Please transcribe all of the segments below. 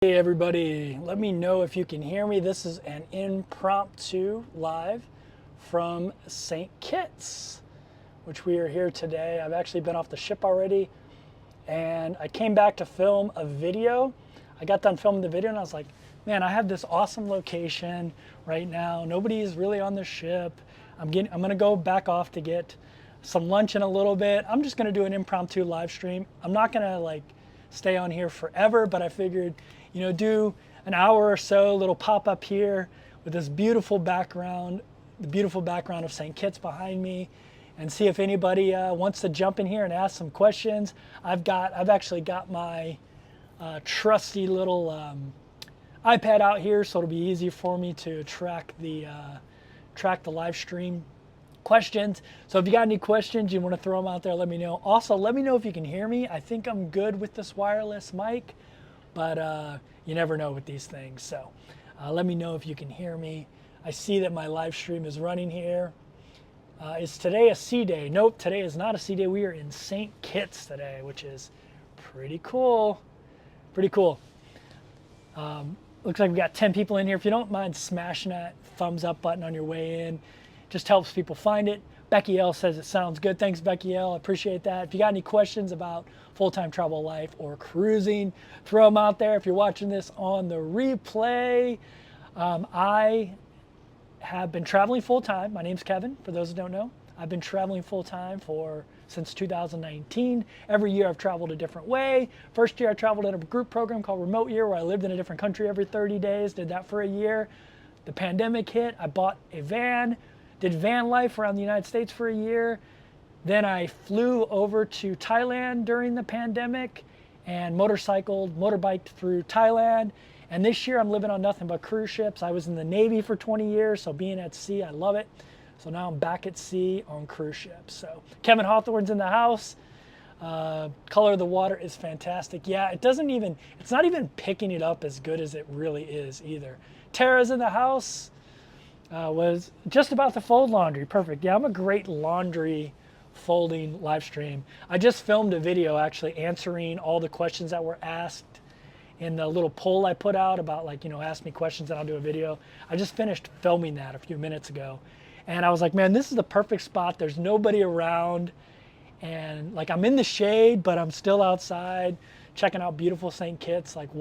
Hey everybody, let me know if you can hear me. This is an impromptu live from St. Kitts, which we are here today. I've actually been off the ship already and I came back to film a video. I got done filming the video and I was like, man, I have this awesome location right now. Nobody is really on the ship. I'm gonna go back off to get some lunch in a little bit. I'm just gonna do an impromptu live stream. I'm not gonna stay on here forever, but I figured, do an hour or so, little pop up here with this beautiful background, the beautiful background of St. Kitts behind me, and see if anybody wants to jump in here and ask some questions. I've actually got my trusty little iPad out here, so it'll be easy for me to track the live stream questions. So if you got any questions, you want to throw them out there, let me know. Also, let me know if you can hear me. I think I'm good with this wireless mic, but you never know with these things. So let me know if you can hear me. I see that my live stream is running here. Is today a sea day? Nope, today is not a sea day. We are in St. Kitts today, which is pretty cool. Pretty cool. Looks like we got 10 people in here. If you don't mind smashing that thumbs up button on your way in, just helps people find it. Becky L says it sounds good. Thanks, Becky L. I appreciate that. If you got any questions about full-time travel life or cruising, throw them out there. If you're watching this on the replay, I have been traveling full-time. My name's Kevin, for those who don't know. I've been traveling full-time since 2019. Every year I've traveled a different way. First year I traveled in a group program called Remote Year, where I lived in a different country every 30 days, did that for a year. The pandemic hit, I bought a van, did van life around the United States for a year. Then I flew over to Thailand during the pandemic and motorbiked through Thailand. And this year I'm living on nothing but cruise ships. I was in the Navy for 20 years, so being at sea, I love it. So now I'm back at sea on cruise ships. So Kevin Hawthorne's in the house. Color of the water is fantastic. Yeah, it's not even picking it up as good as it really is either. Tara's in the house. Was just about to fold laundry. Perfect. Yeah, I'm a great laundry folding live stream. I just filmed a video actually answering all the questions that were asked in the little poll I put out about ask me questions and I'll do a video. I just finished filming that a few minutes ago. And I was like, man, this is the perfect spot. There's nobody around. And I'm in the shade, but I'm still outside checking out beautiful St. Kitts. Let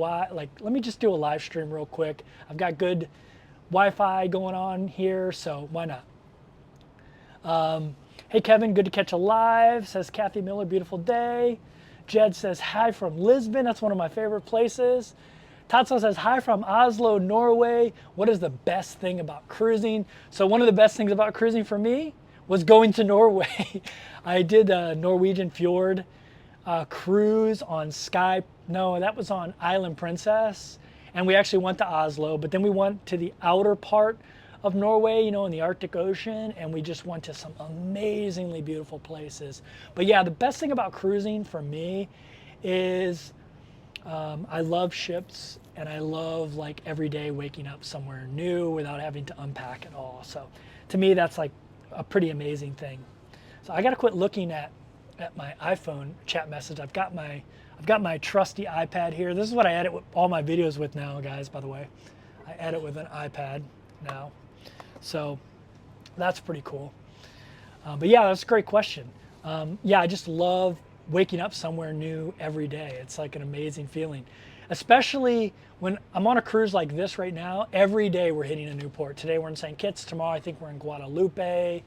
me just do a live stream real quick. I've got good Wi-Fi going on here, so why not? Hey Kevin, good to catch you live, says Kathy Miller, beautiful day. Jed says hi from Lisbon, that's one of my favorite places. Tatso says hi from Oslo, Norway. What is the best thing about cruising? So one of the best things about cruising for me was going to Norway. I did a Norwegian fjord cruise on that was on Island Princess. And we actually went to Oslo, but then we went to the outer part of Norway, in the Arctic Ocean, and we just went to some amazingly beautiful places. But yeah, the best thing about cruising for me is I love ships, and I love every day waking up somewhere new without having to unpack it all. So to me, that's a pretty amazing thing. So I got to quit looking at my iPhone chat message. I've got my trusty iPad here. This is what I edit all my videos with now, guys, by the way. I edit with an iPad now. So that's pretty cool. But yeah, that's a great question. Yeah, I just love waking up somewhere new every day. It's like an amazing feeling. Especially when I'm on a cruise like this right now, every day we're hitting a new port. Today we're in St. Kitts, tomorrow I think we're in Guadalupe,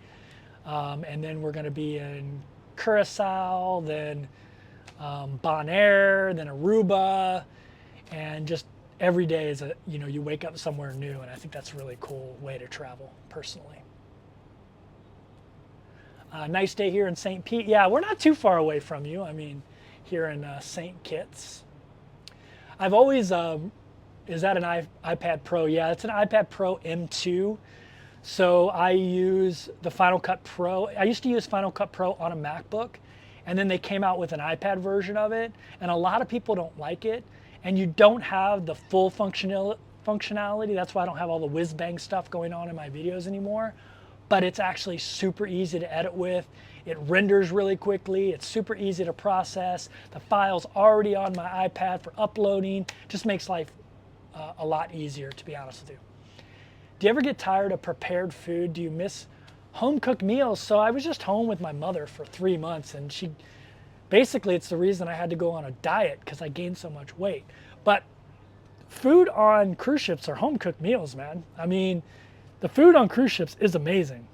and then we're gonna be in Curacao, then Bonaire, then Aruba, and just every day is you wake up somewhere new, and I think that's a really cool way to travel personally. Nice day here in St. Pete. Yeah, we're not too far away from you. I mean, here in St. Kitts. I've always, is that an iPad Pro? Yeah, it's an iPad Pro M2. So I use the Final Cut Pro. I used to use Final Cut Pro on a MacBook, and then they came out with an iPad version of it, and a lot of people don't like it, and you don't have the full functionality. That's why I don't have all the whiz-bang stuff going on in my videos anymore, but it's actually super easy to edit with. It renders really quickly. It's super easy to process. The file's already on my iPad for uploading. Just makes life a lot easier, to be honest with you. Do you ever get tired of prepared food? Do you miss home cooked meals? So I was just home with my mother for 3 months, and basically it's the reason I had to go on a diet, because I gained so much weight. But food on cruise ships are home cooked meals, man. I mean, the food on cruise ships is amazing.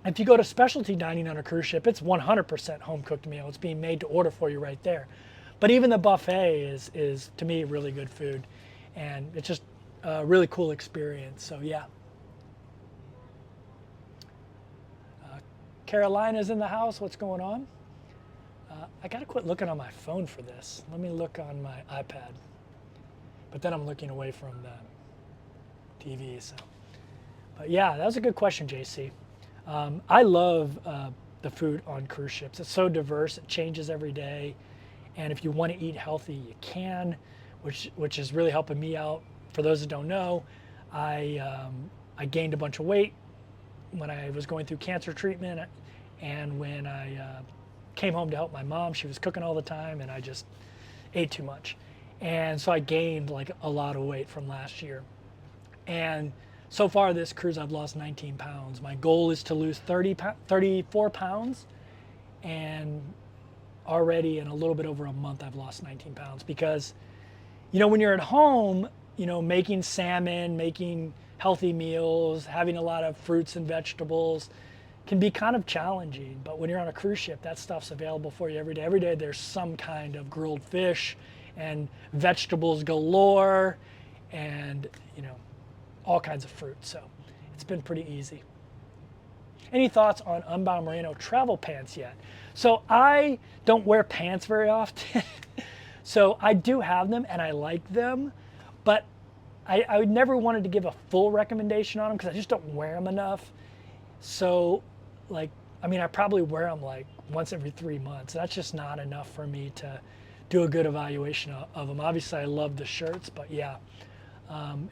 If you go to specialty dining on a cruise ship, it's 100% home cooked meal. It's being made to order for you right there. But even the buffet is to me really good food, and it's just a really cool experience. So yeah. Carolina's in the house. What's going on? I gotta quit looking on my phone for this. Let me look on my iPad. But then I'm looking away from the TV. So, but yeah, that was a good question, JC. I love the food on cruise ships. It's so diverse. It changes every day. And if you want to eat healthy, you can, which is really helping me out. For those that don't know, I gained a bunch of weight when I was going through cancer treatment, and when I came home to help my mom. She was cooking all the time, and I just ate too much. And so I gained like a lot of weight from last year. And so far this cruise, I've lost 19 pounds. My goal is to lose 34 pounds, and already in a little bit over a month, I've lost 19 pounds. Because, you know, when you're at home, you know, making salmon, making healthy meals, having a lot of fruits and vegetables can be kind of challenging. But when you're on a cruise ship, that stuff's available for you every day. Every day there's some kind of grilled fish and vegetables galore, and, you know, all kinds of fruit. So it's been pretty easy. Any thoughts on Unbound Merino travel pants yet? So I don't wear pants very often. So I do have them and I like them, but I would never wanted to give a full recommendation on them because I just don't wear them enough. So, like, I mean, I probably wear them like once every 3 months. That's just not enough for me to do a good evaluation of them. Obviously, I love the shirts, but yeah,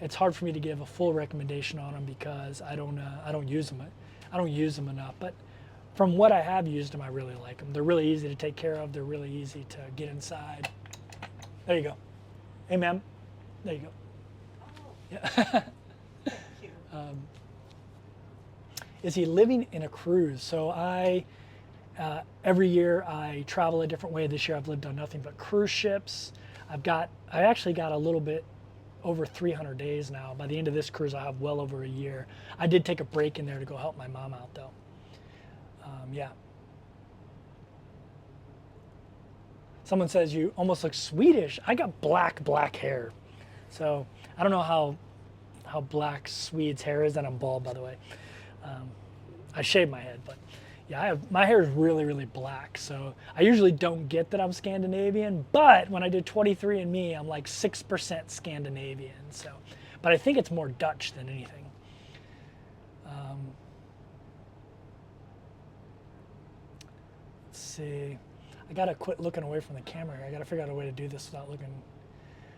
it's hard for me to give a full recommendation on them because I don't use them. I don't use them enough. But from what I have used them, I really like them. They're really easy to take care of. They're really easy to get inside. There you go. Hey, ma'am. There you go. Yeah. Thank you. Is he living in a cruise? So every year I travel a different way. This year I've lived on nothing but cruise ships. I actually got a little bit over 300 days now. By the end of this cruise, I have well over a year. I did take a break in there to go help my mom out though. Yeah. Someone says you almost look Swedish. I got black hair. So I don't know how black Swede's hair is, and I'm bald, by the way. I shave my head, but yeah, my hair is really, really black. So I usually don't get that I'm Scandinavian, but when I did 23andMe, I'm like 6% Scandinavian. So, but I think it's more Dutch than anything. Let's see. I gotta quit looking away from the camera here. I gotta figure out a way to do this without looking.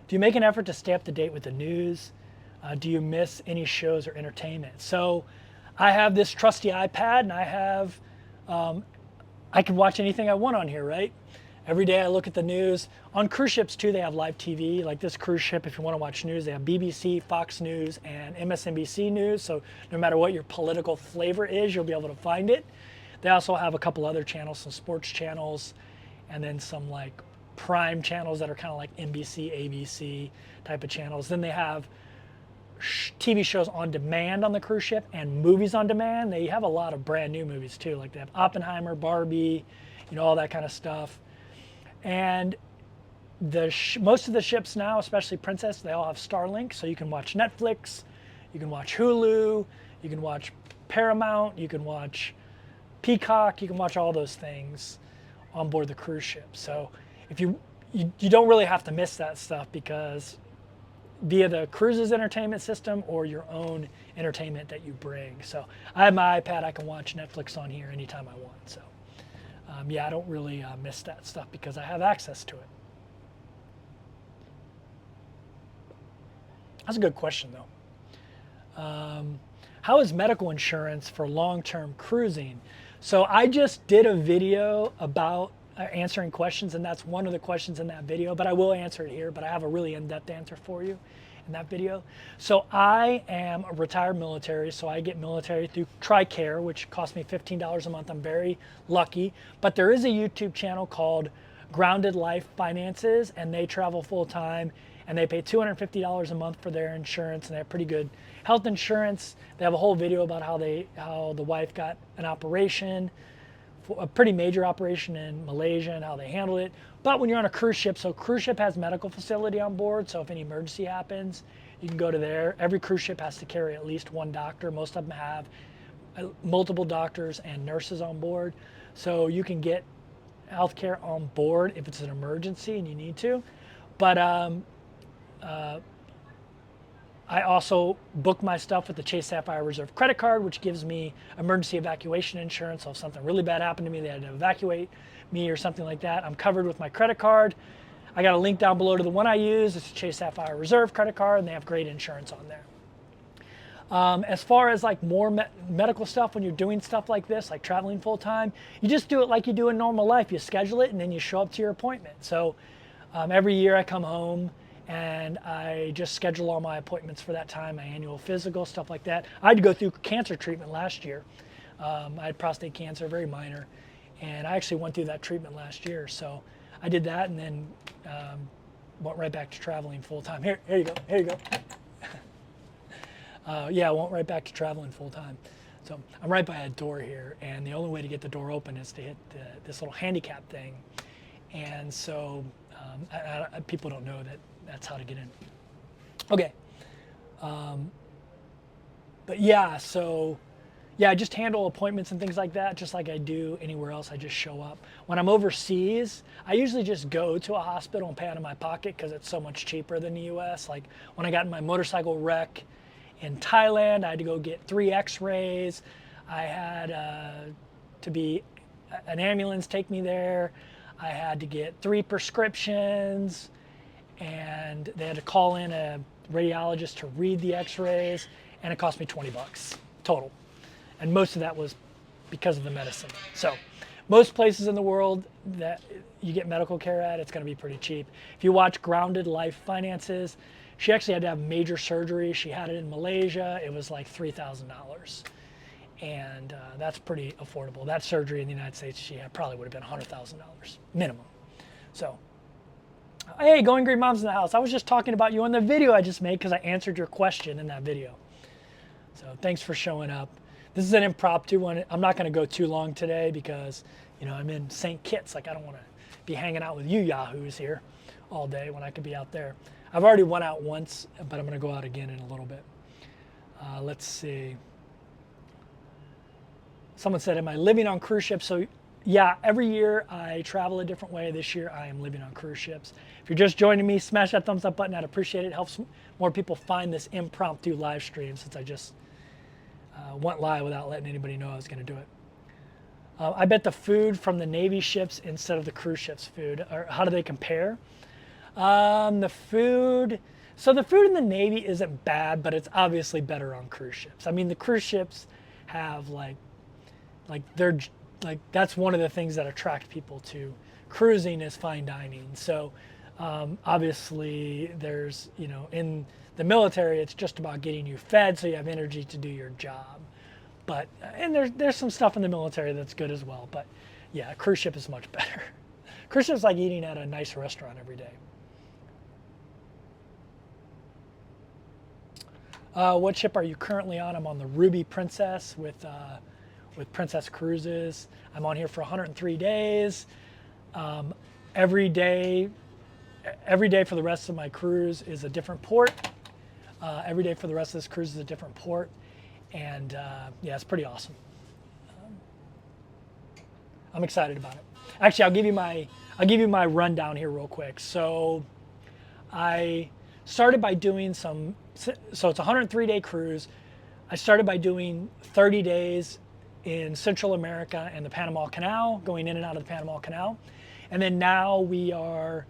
Do you make an effort to stay up to date with the news? Do you miss any shows or entertainment? So I have this trusty iPad, and I can watch anything I want on here, right? Every day I look at the news. On cruise ships too, they have live TV. Like this cruise ship, if you want to watch news, they have BBC, Fox News, and MSNBC News. So no matter what your political flavor is, you'll be able to find it. They also have a couple other channels, some sports channels, and then some like prime channels that are kind of like NBC, ABC type of channels. Then they have TV shows on demand on the cruise ship and movies on demand. They have a lot of brand new movies too. Like they have Oppenheimer, Barbie, you know, all that kind of stuff. And most of the ships now, especially Princess, they all have Starlink. So you can watch Netflix, you can watch Hulu, you can watch Paramount, you can watch Peacock, you can watch all those things on board the cruise ship. So if you don't really have to miss that stuff because via the cruise's entertainment system or your own entertainment that you bring. So I have my iPad, I can watch Netflix on here anytime I want. So yeah, I don't really miss that stuff because I have access to it. That's a good question though. How is medical insurance for long-term cruising? So I just did a video about answering questions, and that's one of the questions in that video, but I will answer it here, but I have a really in-depth answer for you. in that video. So I am a retired military, so I get military through TRICARE, which costs me $15 a month. I'm very lucky. But there is a YouTube channel called Grounded Life Finances, and they travel full time, and they pay $250 a month for their insurance, and they have pretty good health insurance. They have a whole video about how the wife got an operation, a pretty major operation in Malaysia, and how they handled it. But when you're on a cruise ship, so cruise ship has medical facility on board, so if any emergency happens, you can go to there. Every cruise ship has to carry at least one doctor. Most of them have multiple doctors and nurses on board, so you can get healthcare on board if it's an emergency and you need to. But I also book my stuff with the Chase Sapphire Reserve credit card, which gives me emergency evacuation insurance. So if something really bad happened to me, they had to evacuate me or something like that, I'm covered with my credit card. I got a link down below to the one I use. It's a Chase Sapphire Reserve credit card, and they have great insurance on there. As far as like more medical stuff, when you're doing stuff like this, like traveling full time, you just do it like you do in normal life. You schedule it and then you show up to your appointment. So every year I come home and I just schedule all my appointments for that time, my annual physical, stuff like that. I had to go through cancer treatment last year. I had prostate cancer, very minor, and I actually went through that treatment last year. So I did that and then went right back to traveling full time. Here you go, here you go. Yeah, I went right back to traveling full time. So I'm right by a door here, and the only way to get the door open is to hit this little handicap thing. And so people don't know that that's how to get in. Okay. But yeah, so yeah, I just handle appointments and things like that, just like I do anywhere else. I just show up. When I'm overseas, I usually just go to a hospital and pay out of my pocket because it's so much cheaper than the US. Like when I got in my motorcycle wreck in Thailand, I had to go get 3 x-rays. I had to be an ambulance take me there. I had to get 3 prescriptions, and they had to call in a radiologist to read the x-rays, and it cost me 20 bucks total. And most of that was because of the medicine. So most places in the world that you get medical care at, it's going to be pretty cheap. If you watch Grounded Life Finances, she actually had to have major surgery. She had it in Malaysia. It was like $3,000. And that's pretty affordable. That surgery in the United States, she had probably would have been $100,000 minimum. So, hey, Going Green Moms in the house. I was just talking about you on the video I just made because I answered your question in that video. So thanks for showing up. This is an impromptu one. I'm not going to go too long today because, you know, I'm in St. Kitts. Like, I don't want to be hanging out with you yahoos here all day when I could be out there. I've already went out once, but I'm going to go out again in a little bit. Let's see. Someone said, am I living on cruise ships? So yeah, every year I travel a different way. This year I am living on cruise ships. If you're just joining me, smash that thumbs up button. I'd appreciate it. It helps more people find this impromptu live stream since I just went live without letting anybody know I was going to do it. I bet the food from the Navy ships instead of the cruise ships food, or how do they compare? The food in the Navy isn't bad, but it's obviously better on cruise ships. I mean, the cruise ships have that's one of the things that attract people to cruising is fine dining. So obviously there's, you know, in the military, it's just about getting you fed so you have energy to do your job. But, and there's some stuff in the military that's good as well. But yeah, a cruise ship is much better. Cruise ship's like eating at a nice restaurant every day. What ship are you currently on? I'm on the Ruby Princess with Princess Cruises. I'm on here for 103 days. Every day for the rest of my cruise is a different port. Every day for the rest of this cruise is a different port. And yeah, it's pretty awesome. I'm excited about it. Actually, I'll give you my rundown here real quick. So I started by doing so it's a 103-day cruise. I started by doing 30 days in Central America and the Panama Canal, going in and out of the Panama Canal. And then now we are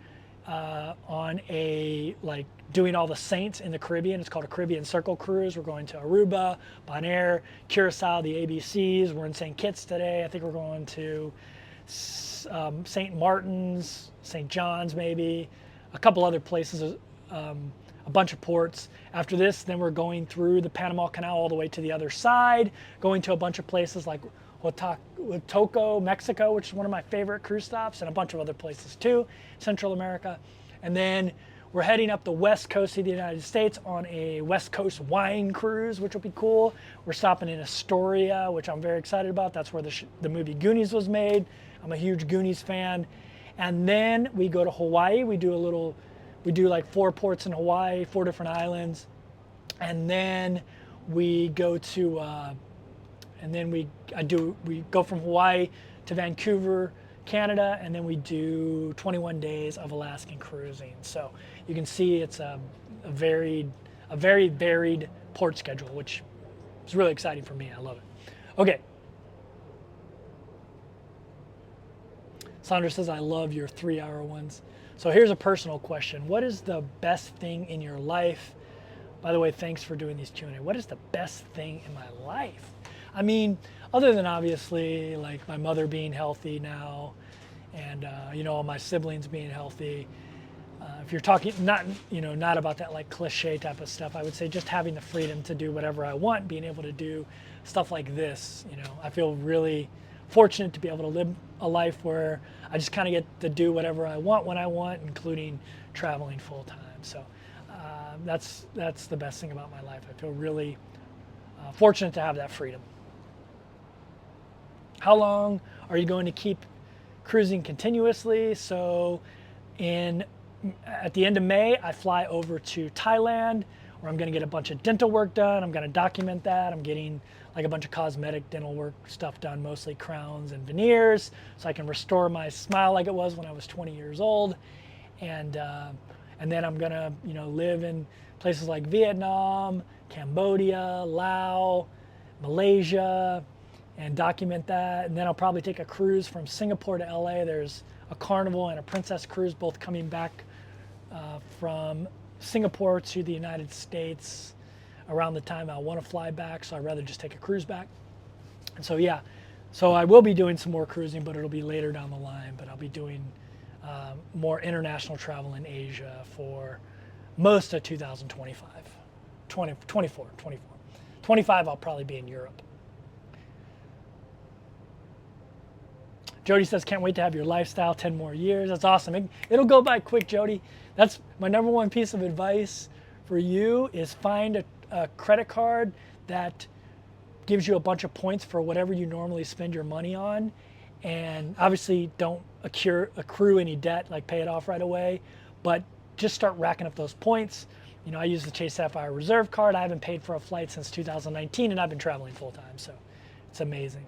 on doing all the saints in the Caribbean. It's called a Caribbean Circle Cruise. We're going to Aruba, Bonaire, Curacao, the ABCs. We're in St. Kitts today. I think we're going to St. Martin's, St. John's maybe, a couple other places a bunch of ports. After this, then we're going through the Panama Canal all the way to the other side, going to a bunch of places like Huatulco, Mexico, which is one of my favorite cruise stops, and a bunch of other places too, Central America. And then we're heading up the west coast of the United States on a West Coast wine cruise, which will be cool. We're stopping in Astoria, which I'm very excited about. That's where the movie Goonies was made. I'm a huge Goonies fan. And then we go to Hawaii. We do like 4 ports in Hawaii, 4 different islands. And then we go to, we go from Hawaii to Vancouver, Canada, and then we do 21 days of Alaskan cruising. So you can see it's a very varied port schedule, which is really exciting for me. I love it. Okay. Sandra says, I love your 3-hour ones. So here's a personal question. What is the best thing in your life? By the way, thanks for doing these Q&A. What is the best thing in my life? I mean, other than obviously like my mother being healthy now and, all my siblings being healthy. If you're talking not about that like cliche type of stuff, I would say just having the freedom to do whatever I want, being able to do stuff like this. I feel really fortunate to be able to live a life where I just kind of get to do whatever I want when I want, including traveling full time. So that's the best thing about my life. I feel really fortunate to have that freedom. How long are you going to keep cruising continuously? So at the end of May, I fly over to Thailand, where I'm going to get a bunch of dental work done. I'm going to document that. I'm getting like a bunch of cosmetic dental work stuff done, mostly crowns and veneers, so I can restore my smile like it was when I was 20 years old. And then I'm going to live in places like Vietnam, Cambodia, Laos, Malaysia, and document that. And then I'll probably take a cruise from Singapore to LA. There's a Carnival and a Princess cruise, both coming back from Singapore to the United States around the time I want to fly back, so I'd rather just take a cruise back. And so yeah, so I will be doing some more cruising, but it'll be later down the line. But I'll be doing more international travel in Asia for most of 2025. 24. 25 I'll probably be in Europe. Jody says, can't wait to have your lifestyle 10 more years. That's awesome. It'll go by quick, Jody. That's my number one piece of advice for you is find a credit card that gives you a bunch of points for whatever you normally spend your money on. And obviously don't accrue any debt, like pay it off right away, but just start racking up those points. I use the Chase Sapphire Reserve card. I haven't paid for a flight since 2019 and I've been traveling full time, so it's amazing.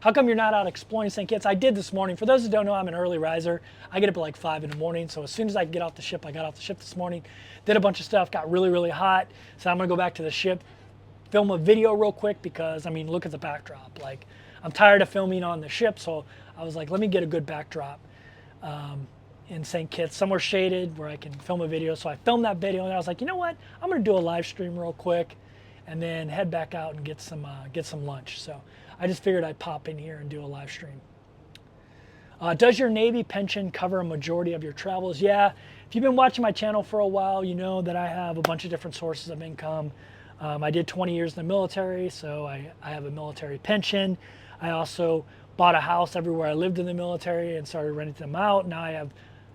How come you're not out exploring St. Kitts? I did this morning. For those who don't know, I'm an early riser. I get up at like 5 in the morning. So as soon as I get off the ship, I got off the ship this morning, did a bunch of stuff, got really, really hot. So I'm gonna go back to the ship, film a video real quick because, look at the backdrop. Like, I'm tired of filming on the ship. So I was like, let me get a good backdrop in St. Kitts, somewhere shaded where I can film a video. So I filmed that video and I was like, you know what? I'm gonna do a live stream real quick and then head back out and get some lunch. So I just figured I'd pop in here and do a live stream. Does your Navy pension cover a majority of your travels? Yeah, if you've been watching my channel for a while, you know that I have a bunch of different sources of income. I did 20 years in the military, so I have a military pension. I also bought a house everywhere I lived in the military and started renting them out. Now I have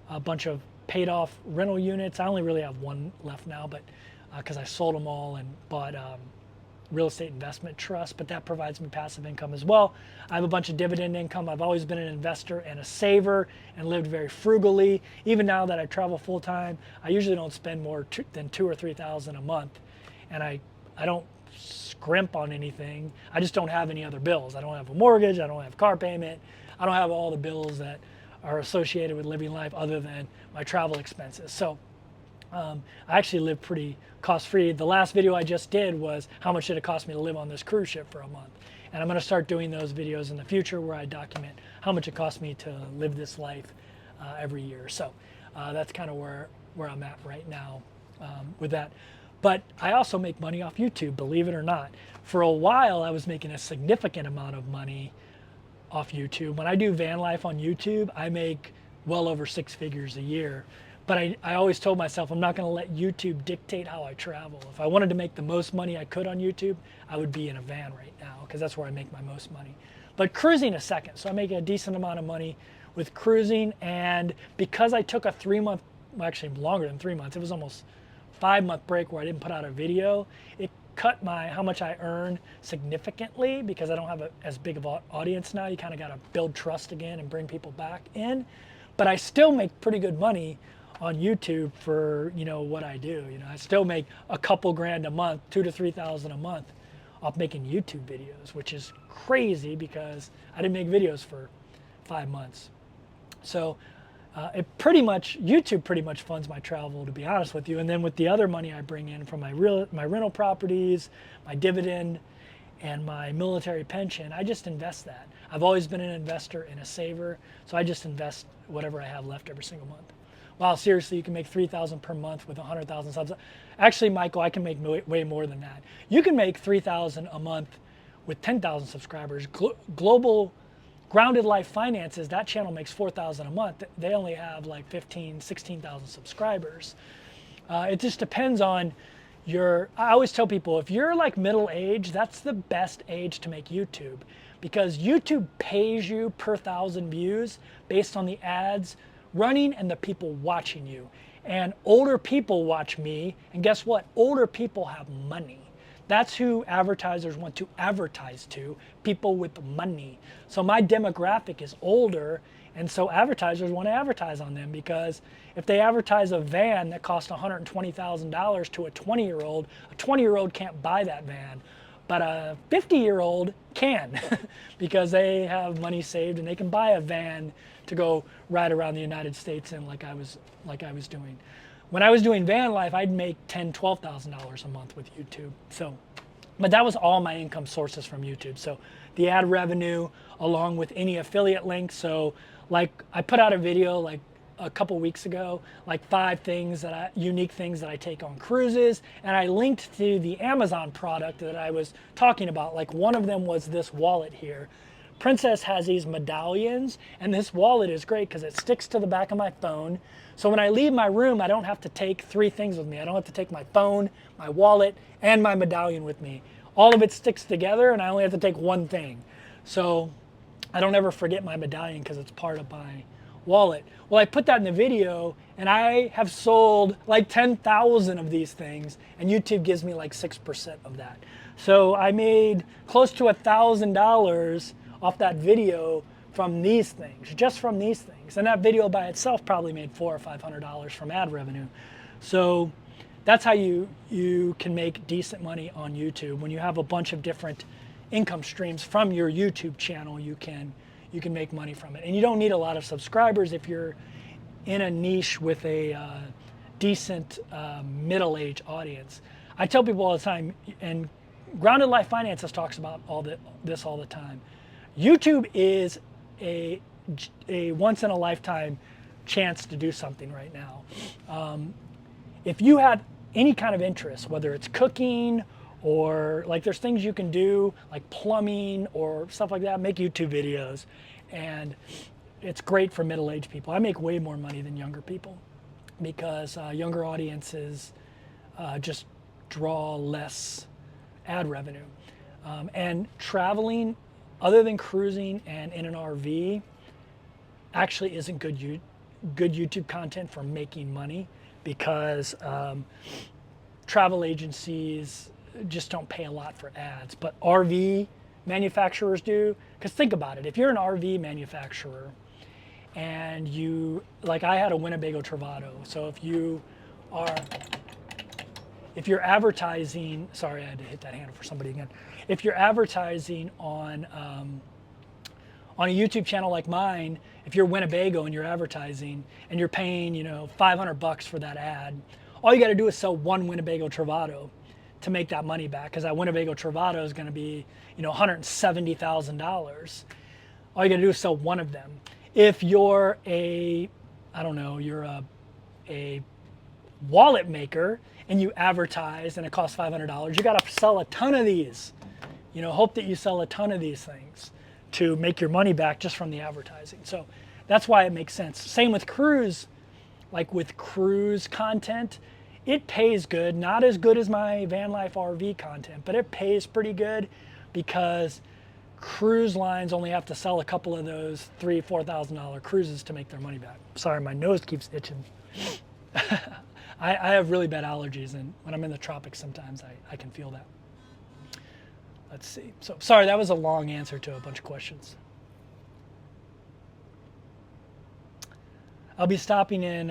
a bunch of paid off rental units. I only really have one left now, but because I sold them all and bought real estate investment trust, but that provides me passive income as well. I have a bunch of dividend income. I've always been an investor and a saver and lived very frugally. Even now that I travel full time, I usually don't spend more than $2,000 or $3,000 a month, and I don't scrimp on anything. I just don't have any other bills. I don't have a mortgage. I don't have car payment. I don't have all the bills that are associated with living life other than my travel expenses. So I actually live pretty cost-free. The last video I just did was how much did it cost me to live on this cruise ship for a month. And I'm going to start doing those videos in the future where I document how much it cost me to live this life every year. So that's kind of where I'm at right now with that. But I also make money off YouTube, believe it or not. For a while, I was making a significant amount of money off YouTube. When I do van life on YouTube, I make well over 6 figures a year. But I always told myself I'm not going to let YouTube dictate how I travel. If I wanted to make the most money I could on YouTube, I would be in a van right now because that's where I make my most money. But cruising is second. So I make a decent amount of money with cruising. And because I took a 3-month, well, actually longer than 3 months, it was almost 5-month break where I didn't put out a video, it cut how much I earn significantly because I don't have as big of an audience now. You kind of got to build trust again and bring people back in. But I still make pretty good money on YouTube for, what I do. I still make a couple grand a month, 2,000 to 3,000 a month off making YouTube videos, which is crazy because I didn't make videos for 5 months. So YouTube pretty much funds my travel, to be honest with you. And then with the other money I bring in from my rental properties, my dividend, and my military pension, I just invest that. I've always been an investor and a saver, so I just invest whatever I have left every single month. Wow, seriously, you can make $3,000 per month with 100,000 subs. Actually, Michael, I can make way more than that. You can make $3,000 a month with 10,000 subscribers. Global Grounded Life Finances, that channel makes $4,000 a month. They only have like 15, 16,000 subscribers. It just depends on I always tell people, if you're like middle age, that's the best age to make YouTube because YouTube pays you per 1,000 views based on the ads running and the people watching you. And older people watch me, and guess what? Older people have money. That's who advertisers want to advertise to, people with money. So my demographic is older, and so advertisers want to advertise on them because if they advertise a van that costs $120,000 to a 20-year-old, a 20-year-old can't buy that van. But a 50-year-old can because they have money saved and they can buy a van to go ride around the United States in like I was doing. When I was doing van life, I'd make $10,000, $12,000 a month with YouTube. But that was all my income sources from YouTube. So the ad revenue along with any affiliate links. So like I put out a video like a couple weeks ago, like 5 unique things that I take on cruises, and I linked to the Amazon product that I was talking about. Like one of them was this wallet here. Princess has these medallions, and this wallet is great because it sticks to the back of my phone. So when I leave my room, I don't have to take 3 things with me. I don't have to take my phone, my wallet, and my medallion with me. All of it sticks together, and I only have to take one thing. So I don't ever forget my medallion because it's part of my wallet. Well, I put that in the video, and I have sold like 10,000 of these things, and YouTube gives me like 6% of that. So I made close to $1,000 off that video from these things, just from these things. And that video by itself probably made $400 or $500 from ad revenue. So that's how you can make decent money on YouTube. When you have a bunch of different income streams from your YouTube channel, you can make money from it. And you don't need a lot of subscribers if you're in a niche with a decent middle-aged audience. I tell people all the time, and Grounded Life Finances talks about this all the time. YouTube is a once-in-a-lifetime chance to do something right now. If you have any kind of interest, whether it's cooking or like there's things you can do like plumbing or stuff like that, make YouTube videos. And it's great for middle-aged people. I make way more money than younger people because younger audiences just draw less ad revenue. And traveling, other than cruising and in an RV, actually isn't good YouTube content for making money because travel agencies just don't pay a lot for ads. But RV manufacturers do, because think about it. If you're an RV manufacturer and like I had a Winnebago Travato, so if you're advertising, sorry, I had to hit that handle for somebody again. If you're advertising on a YouTube channel like mine, if you're Winnebago and you're advertising and you're paying, $500 for that ad, all you got to do is sell one Winnebago Travato to make that money back, because that Winnebago Travato is going to be, $170,000. All you got to do is sell one of them. If you're a wallet maker and you advertise and it costs $500, you got to sell a ton of these. Hope that you sell a ton of these things to make your money back just from the advertising. So that's why it makes sense. Same with cruise like with cruise content, it pays good. Not as good as my van life RV content, but it pays pretty good because cruise lines only have to sell a couple of those $3,000-$4,000 cruises to make their money back. Sorry, my nose keeps itching. I have really bad allergies, and when I'm in the tropics sometimes I can feel that. Let's see. So sorry, that was a long answer to a bunch of questions. I'll be stopping in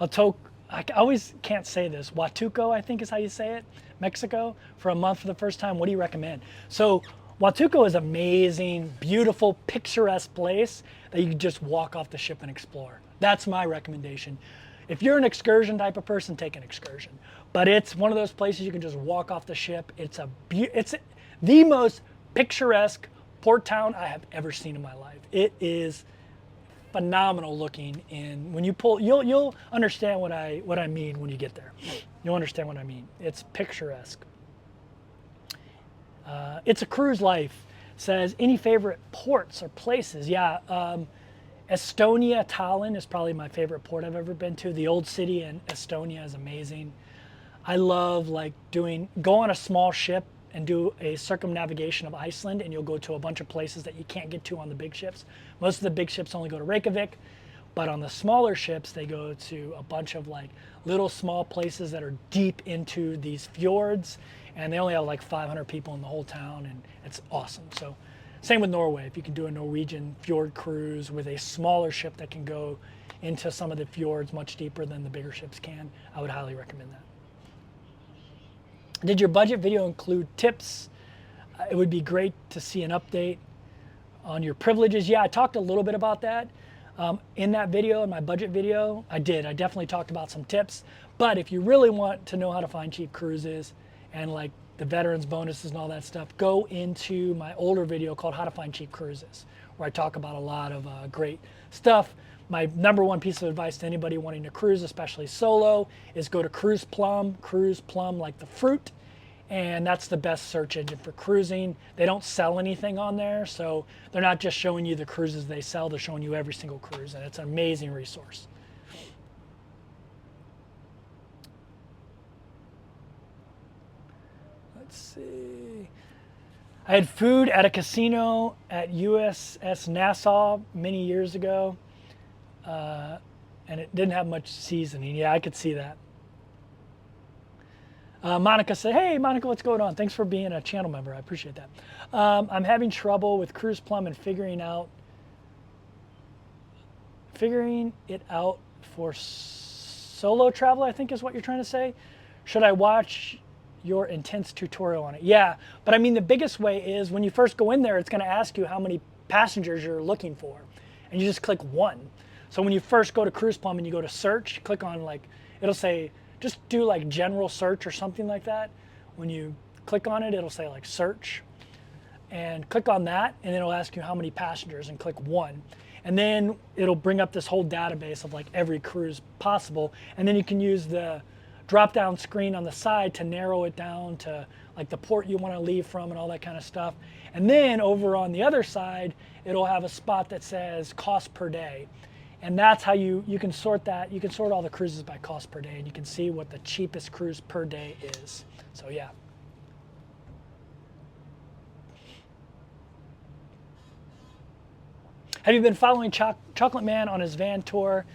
Huatuco. I always can't say this. Huatuco, I think is how you say it, Mexico, for a month for the first time. What do you recommend? So Huatuco is amazing, beautiful, picturesque place that you can just walk off the ship and explore. That's my recommendation. If you're an excursion type of person, take an excursion. But it's one of those places you can just walk off the ship. It's the most picturesque port town I have ever seen in my life. It is phenomenal looking, and when you pull, you'll understand what I mean when you get there. You'll understand what I mean. It's picturesque. It's a cruise life. Says any favorite ports or places? Yeah, Estonia, Tallinn is probably my favorite port I've ever been to. The old city in Estonia is amazing. I love like go on a small ship and do a circumnavigation of Iceland, and you'll go to a bunch of places that you can't get to on the big ships. Most of the big ships only go to Reykjavik, but on the smaller ships, they go to a bunch of like little small places that are deep into these fjords, and they only have like 500 people in the whole town, and it's awesome. So same with Norway. If you can do a Norwegian fjord cruise with a smaller ship that can go into some of the fjords much deeper than the bigger ships can, I would highly recommend that. Did your budget video include tips? It would be great to see an update on your privileges. Yeah, I talked a little bit about that in that video, in my budget video. I definitely talked about some tips. But if you really want to know how to find cheap cruises and like the veterans bonuses and all that stuff, go into my older video called How to Find Cheap Cruises, where I talk about a lot of great stuff. My number one piece of advice to anybody wanting to cruise, especially solo, is go to Cruise Plum like the fruit, and that's the best search engine for cruising. They don't sell anything on there, so they're not just showing you the cruises they sell, they're showing you every single cruise, and it's an amazing resource. Let's see. I had food at a casino at USS Nassau many years ago. And it didn't have much seasoning. Yeah, I could see that. Monica said, hey, Monica, what's going on? Thanks for being a channel member. I appreciate that. I'm having trouble with Cruise Plum and figuring it out for solo travel, I think is what you're trying to say. Should I watch your intense tutorial on it? Yeah, but I mean, the biggest way is when you first go in there, it's going to ask you how many passengers you're looking for. And you just click 1. So when you first go to Cruise Plum and you go to search, click on like, it'll say, just do like general search or something like that. When you click on it, it'll say like search, and click on that, and it'll ask you how many passengers, and click 1. And then it'll bring up this whole database of like every cruise possible. And then you can use the drop down screen on the side to narrow it down to like the port you want to leave from and all that kind of stuff. And then over on the other side, it'll have a spot that says cost per day. And that's how you can sort that. You can sort all the cruises by cost per day, and you can see what the cheapest cruise per day is. So yeah. Have you been following Chocolate Man on his van tour?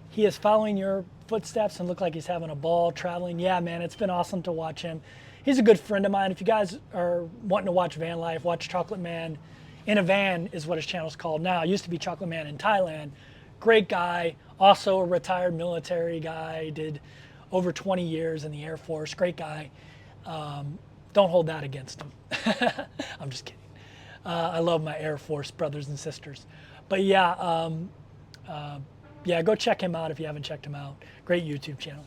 He is following your footsteps and look like he's having a ball traveling. Yeah, man, it's been awesome to watch him. He's a good friend of mine. If you guys are wanting to watch van life, watch Chocolate Man in a Van is what his channel is called now. It used to be Chocolate Man in Thailand. Great guy, also a retired military guy, did over 20 years in the Air Force. Great guy. Don't hold that against him. I'm just kidding. I love my Air Force brothers and sisters. But yeah, yeah, go check him out if you haven't checked him out. Great YouTube channel.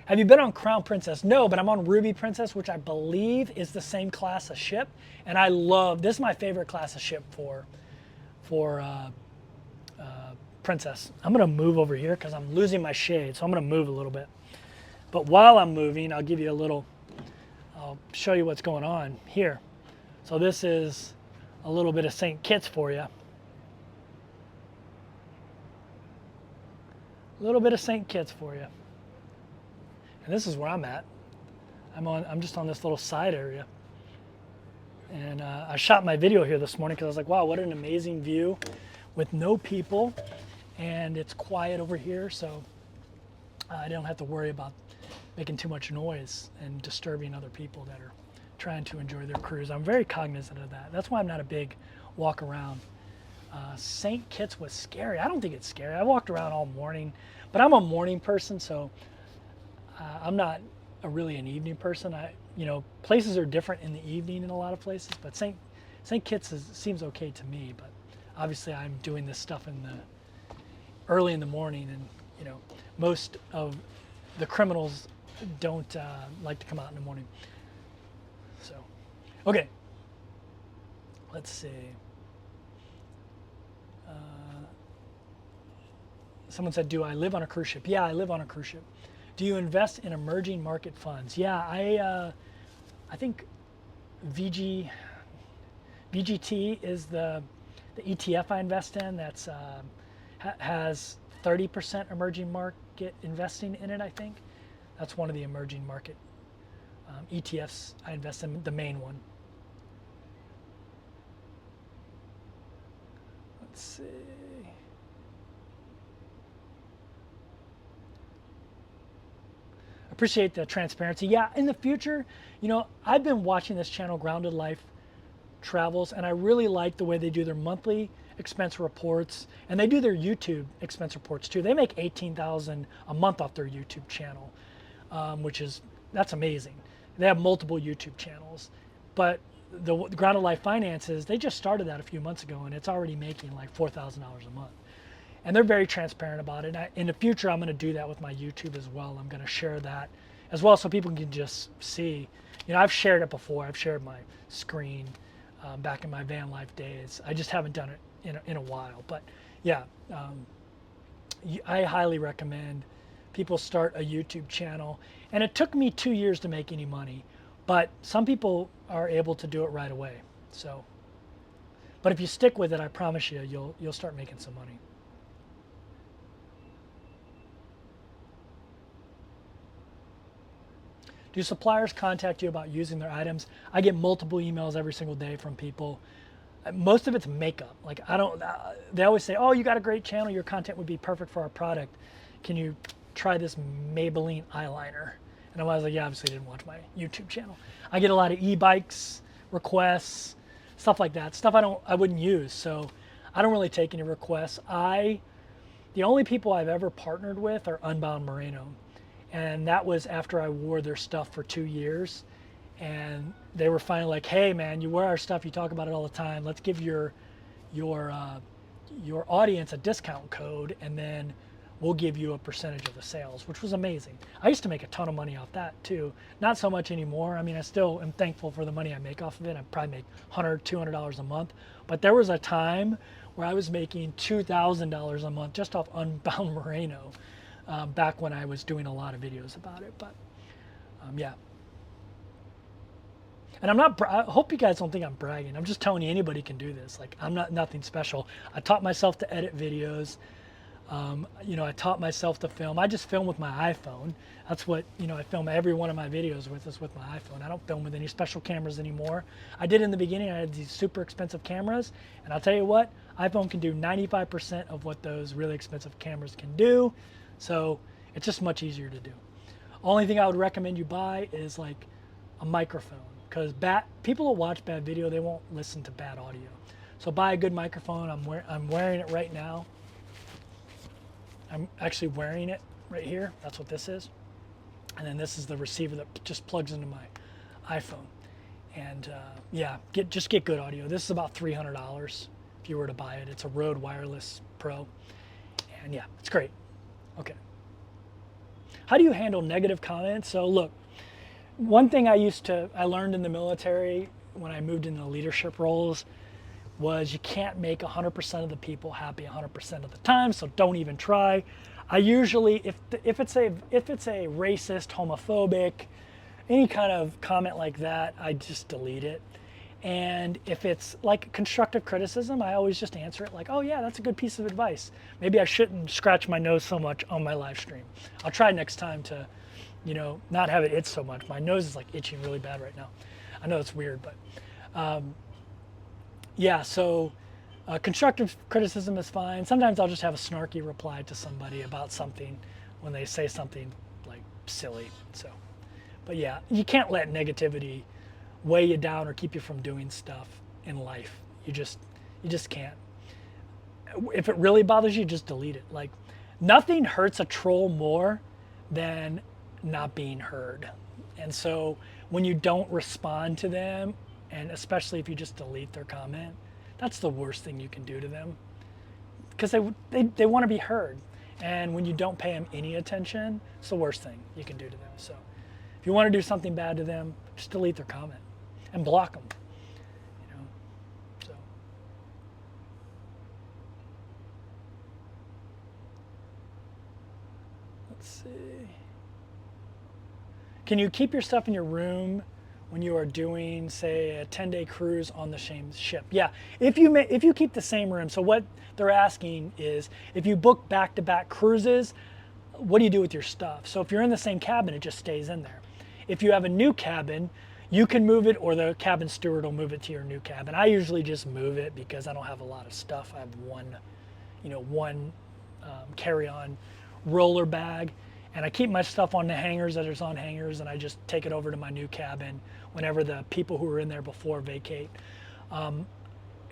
Have you been on Crown Princess? No, but I'm on Ruby Princess, which I believe is the same class of ship. And I love, this is my favorite class of ship for Princess. I'm gonna move over here because I'm losing my shade, so I'm gonna move a little bit. But while I'm moving, I'll give you I'll show you what's going on here. So this is a little bit of St. Kitts for you. A little bit of St. Kitts for you. And this is where I'm at. I'm just on this little side area. And I shot my video here this morning because I was like, wow, what an amazing view with no people. And it's quiet over here, so I don't have to worry about making too much noise and disturbing other people that are trying to enjoy their cruise. I'm very cognizant of that. That's why I'm not a big walk around. St. Kitts was scary. I don't think it's scary. I walked around all morning, but I'm a morning person, so I'm not really an evening person. Places are different in the evening in a lot of places, but St. Kitts seems okay to me. But obviously, I'm doing this stuff early in the morning, and most of the criminals don't like to come out in the morning. So, okay. Let's see. Someone said, do I live on a cruise ship? Yeah, I live on a cruise ship. Do you invest in emerging market funds? Yeah, I think VGT is the ETF I invest in. That's has 30% emerging market investing in it, I think. That's one of the emerging market ETFs I invest in, the main one. Let's see. Appreciate the transparency. Yeah, in the future, I've been watching this channel, Grounded Life Travels, and I really like the way they do their monthly expense reports, and they do their YouTube expense reports too. They make $18,000 a month off their YouTube channel, that's amazing. They have multiple YouTube channels, but the Grounded Life Finances, they just started that a few months ago, and it's already making like $4,000 a month. And they're very transparent about it. In the future, I'm going to do that with my YouTube as well. I'm going to share that as well so people can just see. I've shared it before. I've shared my screen back in my van life days. I just haven't done it in a while. But yeah, I highly recommend people start a YouTube channel. And it took me 2 years to make any money. But some people are able to do it right away. But if you stick with it, I promise you, you'll start making some money. Do suppliers contact you about using their items? I get multiple emails every single day from people. Most of it's makeup. Like they always say, oh, you got a great channel. Your content would be perfect for our product. Can you try this Maybelline eyeliner? And I was like, yeah, obviously didn't watch my YouTube channel. I get a lot of e-bikes requests, stuff like that. Stuff I wouldn't use. So I don't really take any requests. The only people I've ever partnered with are Unbound Merino. And that was after I wore their stuff for 2 years. And they were finally like, hey man, you wear our stuff, you talk about it all the time. Let's give your audience a discount code, and then we'll give you a percentage of the sales, which was amazing. I used to make a ton of money off that too. Not so much anymore. I mean, I still am thankful for the money I make off of it. I probably make $100, $200 a month. But there was a time where I was making $2,000 a month just off Unbound Merino. Back when I was doing a lot of videos about it, but yeah. And I hope you guys don't think I'm bragging. I'm just telling you, anybody can do this. Like, I'm nothing special. I taught myself to edit videos. I taught myself to film. I just film with my iPhone. That's what, I film every one of my videos with is with my iPhone. I don't film with any special cameras anymore. I did in the beginning. I had these super expensive cameras, and I'll tell you what, iPhone can do 95% of what those really expensive cameras can do. So it's just much easier to do. Only thing I would recommend you buy is like a microphone, because people will watch bad video, they won't listen to bad audio. So buy a good microphone. I'm wearing it right now. I'm actually wearing it right here. That's what this is. And then this is the receiver that just plugs into my iPhone. And yeah, just get good audio. This is about $300 if you were to buy it. It's a Rode Wireless Pro. And yeah, it's great. Okay. How do you handle negative comments? So look, one thing I learned in the military when I moved into leadership roles was you can't make 100% of the people happy 100% of the time, so don't even try. I usually, if it's a racist, homophobic, any kind of comment like that, I just delete it. And if it's like constructive criticism, I always just answer it like, oh yeah, that's a good piece of advice. Maybe I shouldn't scratch my nose so much on my live stream. I'll try next time to, not have it itch so much. My nose is like itching really bad right now. I know it's weird, but yeah, so constructive criticism is fine. Sometimes I'll just have a snarky reply to somebody about something when they say something like silly. So, but yeah, you can't let negativity weigh you down or keep you from doing stuff in life. You just can't. If it really bothers you, just delete it. Like, nothing hurts a troll more than not being heard. And so when you don't respond to them, and especially if you just delete their comment, that's the worst thing you can do to them, because they want to be heard. And when you don't pay them any attention, it's the worst thing you can do to them. So if you want to do something bad to them, just delete their comment and block them. So let's see. Can you keep your stuff in your room when you are doing, say, a 10-day cruise on the same ship? Yeah, if you keep the same room. So what they're asking is, if you book back-to-back cruises, what do you do with your stuff? So if you're in the same cabin, it just stays in there. If you have a new cabin, you can move it, or the cabin steward will move it to your new cabin. I usually just move it because I don't have a lot of stuff. I have one carry-on roller bag, and I keep my stuff on the hangers that is on hangers, and I just take it over to my new cabin whenever the people who were in there before vacate.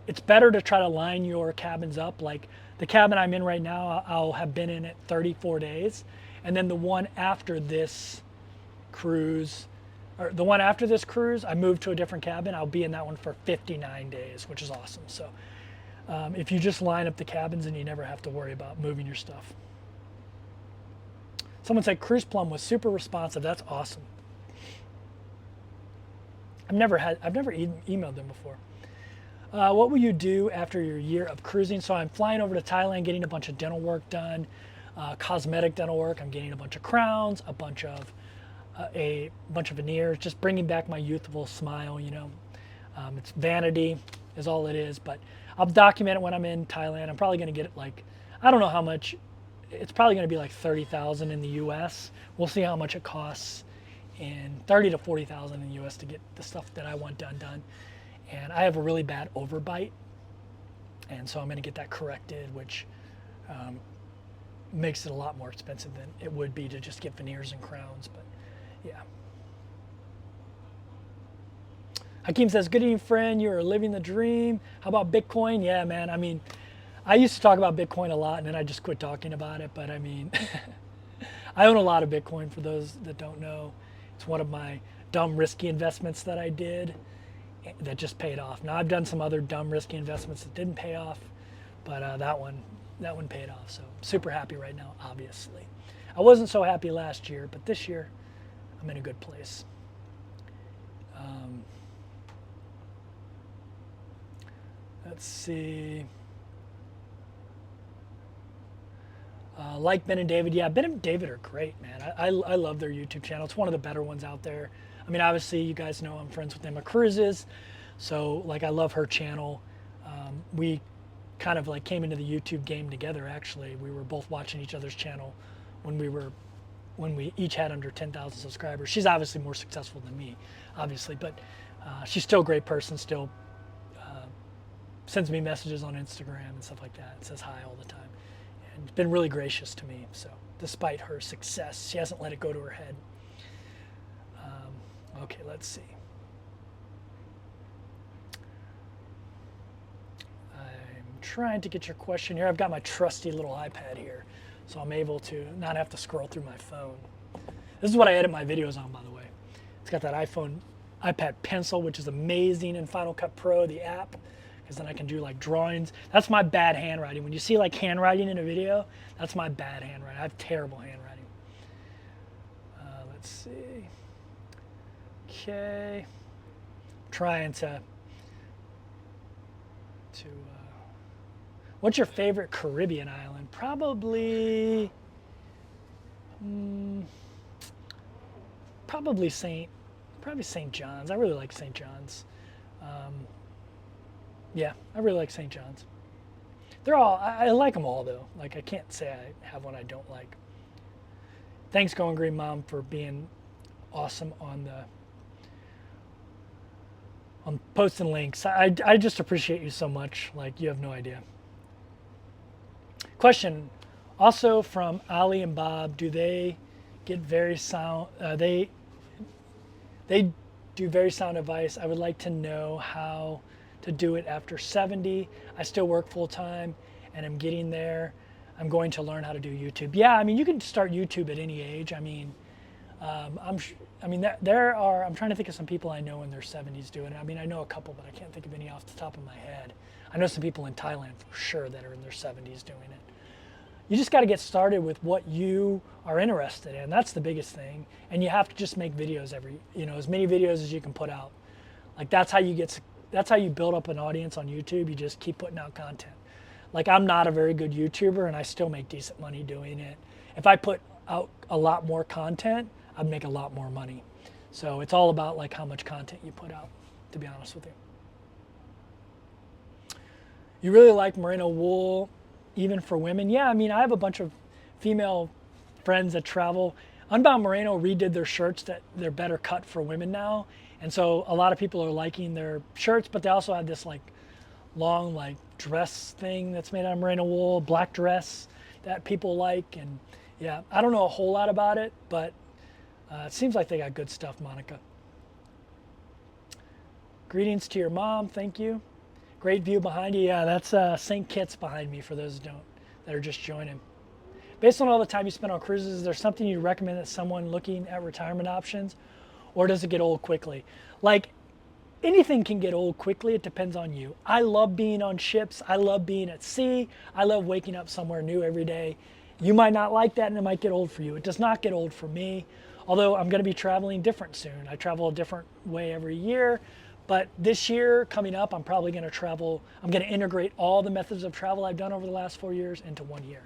It's better to try to line your cabins up. Like the cabin I'm in right now, I'll have been in it 34 days, and then the one after this cruise, I moved to a different cabin. I'll be in that one for 59 days, which is awesome. So if you just line up the cabins, and you never have to worry about moving your stuff. Someone said Cruise Plum was super responsive. That's awesome. I've never emailed them before. What will you do after your year of cruising? So I'm flying over to Thailand, getting a bunch of dental work done, cosmetic dental work. I'm getting a bunch of crowns, a bunch of veneers, just bringing back my youthful smile. It's vanity is all it is, but I'll document it when I'm in Thailand. I'm probably going to get it I don't know how much. It's probably going to be like 30,000 in the U.S. We'll see how much it costs in 30 to 40,000 in the U.S. to get the stuff that I want done. And I have a really bad overbite, and so I'm going to get that corrected, which makes it a lot more expensive than it would be to just get veneers and crowns. But yeah. Hakeem says, good evening, friend. You are living the dream. How about Bitcoin? Yeah, man. I mean, I used to talk about Bitcoin a lot, and then I just quit talking about it. But I mean, I own a lot of Bitcoin, for those that don't know. It's one of my dumb, risky investments that I did that just paid off. Now, I've done some other dumb, risky investments that didn't pay off, but that one paid off. So super happy right now, obviously. I wasn't so happy last year, but this year I'm in a good place. Let's see. Like Ben and David. Yeah, Ben and David are great, man. I love their YouTube channel. It's one of the better ones out there. I mean, obviously, you guys know I'm friends with Emma Cruises, so I love her channel. We kind of came into the YouTube game together, actually. We were both watching each other's channel when we each had under 10,000 subscribers. She's obviously more successful than me, obviously, but she's still a great person, still sends me messages on Instagram and stuff like that, and says hi all the time. And been really gracious to me, so despite her success, she hasn't let it go to her head. Okay, let's see. I'm trying to get your question here. I've got my trusty little iPad here, so I'm able to not have to scroll through my phone. This is what I edit my videos on, by the way. It's got that iPad pencil, which is amazing in Final Cut Pro, the app, because then I can do drawings. That's my bad handwriting. When you see handwriting in a video, that's my bad handwriting. I have terrible handwriting. Let's see. Okay. Trying to what's your favorite Caribbean island? Probably St. John's. I really like St. John's. Yeah, I really like St. John's. They're all, I like them all though. Like I can't say I have one I don't like. Thanks, Going Green Mom, for being awesome on posting links. I just appreciate you so much. Like you have no idea. Question, also from Ali and Bob, do they get very sound? They do very sound advice. I would like to know how to do it after 70. I still work full time, and I'm getting there. I'm going to learn how to do YouTube. Yeah, I mean, you can start YouTube at any age. I mean, I'm trying to think of some people I know in their 70s doing it. I mean, I know a couple, but I can't think of any off the top of my head. I know some people in Thailand for sure that are in their 70s doing it. You just got to get started with what you are interested in. That's the biggest thing. And you have to just make videos as many videos as you can put out. Like that's how you build up an audience on YouTube. You just keep putting out content. Like I'm not a very good YouTuber and I still make decent money doing it. If I put out a lot more content, I'd make a lot more money. So it's all about like how much content you put out, to be honest with you. You really like merino wool, even for women? Yeah, I mean, I have a bunch of female friends that travel. Unbound Merino redid their shirts that they're better cut for women now. And so a lot of people are liking their shirts, but they also have this like long like dress thing that's made out of merino wool, black dress that people like. And yeah, I don't know a whole lot about it, but it seems like they got good stuff, Monica. Greetings to your mom, thank you. Great view behind you. Yeah, that's St. Kitts behind me for those that are just joining. Based on all the time you spend on cruises, is there something you'd recommend that someone looking at retirement options, or does it get old quickly? Like anything can get old quickly. It depends on you. I love being on ships. I love being at sea. I love waking up somewhere new every day. You might not like that and it might get old for you. It does not get old for me, although I'm going to be traveling different soon. I travel a different way every year. But this year coming up, I'm probably going to travel. I'm going to integrate all the methods of travel I've done over the last 4 years into 1 year.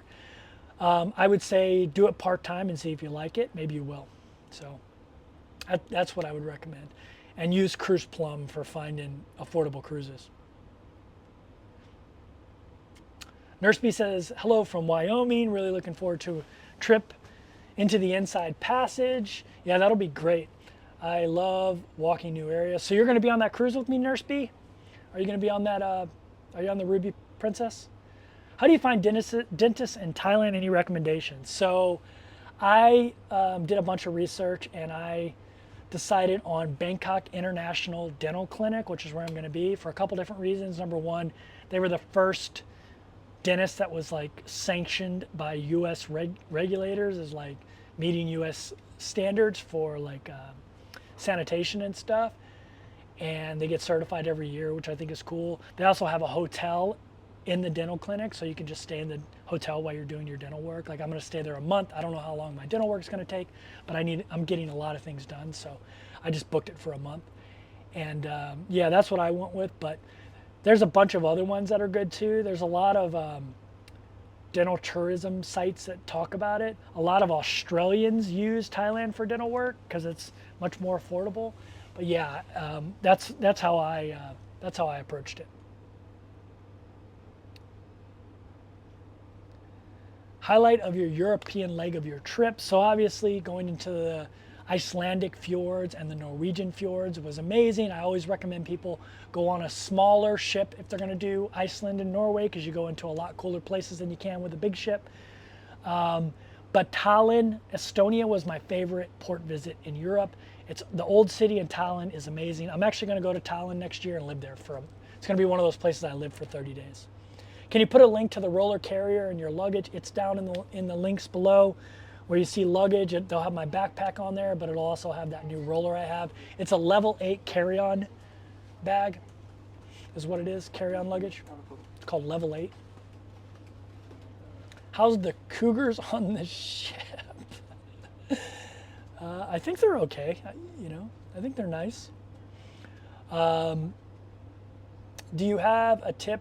I would say do it part-time and see if you like it. Maybe you will. So that's what I would recommend. And use Cruise Plum for finding affordable cruises. Nurse B says, hello from Wyoming. Really looking forward to a trip into the Inside Passage. Yeah, that'll be great. I love walking new areas. So you're going to be on that cruise with me, Nurse B? Are you going to be on that? Are you on the Ruby Princess? How do you find dentists in Thailand? Any recommendations? So I did a bunch of research and I decided on Bangkok International Dental Clinic, which is where I'm going to be for a couple different reasons. Number one, they were the first dentist that was like sanctioned by U.S. regulators as like meeting U.S. standards for like sanitation and stuff, and they get certified every year, which I think is cool. They also have a hotel in the dental clinic, so you can just stay in the hotel while you're doing your dental work. Like I'm going to stay there a month. I don't know how long my dental work is going to take, but I'm getting a lot of things done, so I just booked it for a month. And yeah, that's what I went with. But there's a bunch of other ones that are good too. There's a lot of dental tourism sites that talk about it. A lot of Australians use Thailand for dental work because it's much more affordable. But yeah, that's how I approached it. Highlight of your European leg of your trip. So obviously going into the Icelandic fjords and the Norwegian fjords was amazing. I always recommend people go on a smaller ship if they're going to do Iceland and Norway, because you go into a lot cooler places than you can with a big ship. But Tallinn, Estonia was my favorite port visit in Europe. It's the old city in Tallinn is amazing. I'm actually going to go to Tallinn next year and live there it's going to be one of those places I live for 30 days. Can you put a link to the roller carrier in your luggage? It's down in the links below where you see luggage. They'll have my backpack on there, but it'll also have that new roller I have. It's a level 8 carry-on bag is what it is, carry-on luggage. It's called level 8. How's the cougars on the ship? I think they're okay. I think they're nice. Do you have a tip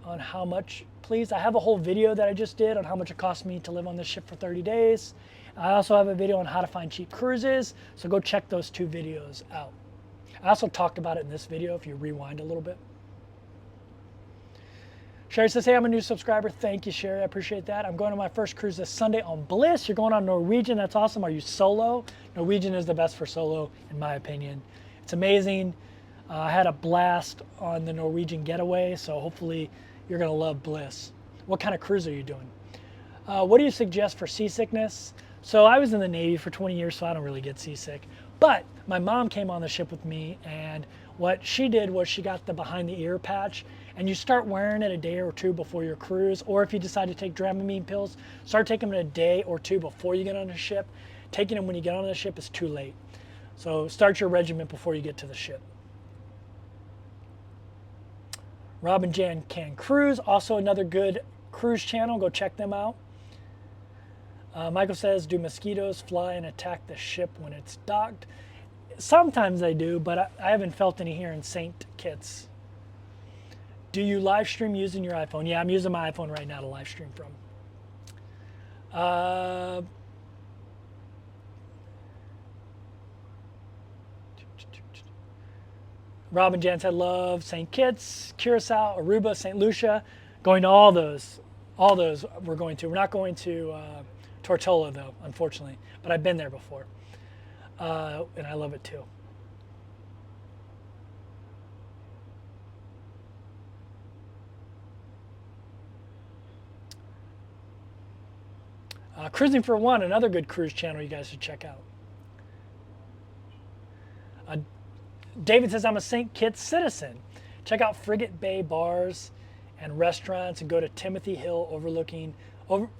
on how much, please? I have a whole video that I just did on how much it cost me to live on this ship for 30 days. I also have a video on how to find cheap cruises, so go check those 2 videos out. I also talked about it in this video if you rewind a little bit. Sherry says, hey, I'm a new subscriber. Thank you, Sherry. I appreciate that. I'm going on my first cruise this Sunday on Bliss. You're going on Norwegian. That's awesome. Are you solo? Norwegian is the best for solo, in my opinion. It's amazing. I had a blast on the Norwegian getaway, so hopefully you're going to love Bliss. What kind of cruise are you doing? What do you suggest for seasickness? So I was in the Navy for 20 years, so I don't really get seasick. But my mom came on the ship with me, and what she did was she got the behind the ear patch, and you start wearing it a day or two before your cruise, or if you decide to take Dramamine pills, start taking them a day or two before you get on the ship. Taking them when you get on the ship is too late. So start your regimen before you get to the ship. Rob and Jan Can Cruise, also another good cruise channel. Go check them out. Michael says, do mosquitoes fly and attack the ship when it's docked? Sometimes they do, but I haven't felt any here in St. Kitts. Do you live stream using your iPhone? Yeah, I'm using my iPhone right now to live stream from. Robin Jan said, love St. Kitts, Curacao, Aruba, St. Lucia. Going to all those we're going to. We're not going to Tortola, though, unfortunately. But I've been there before. And I love it, too. Cruising for One, another good cruise channel you guys should check out. David says, I'm a St. Kitts citizen. Check out Frigate Bay bars and restaurants and go to Timothy Hill overlooking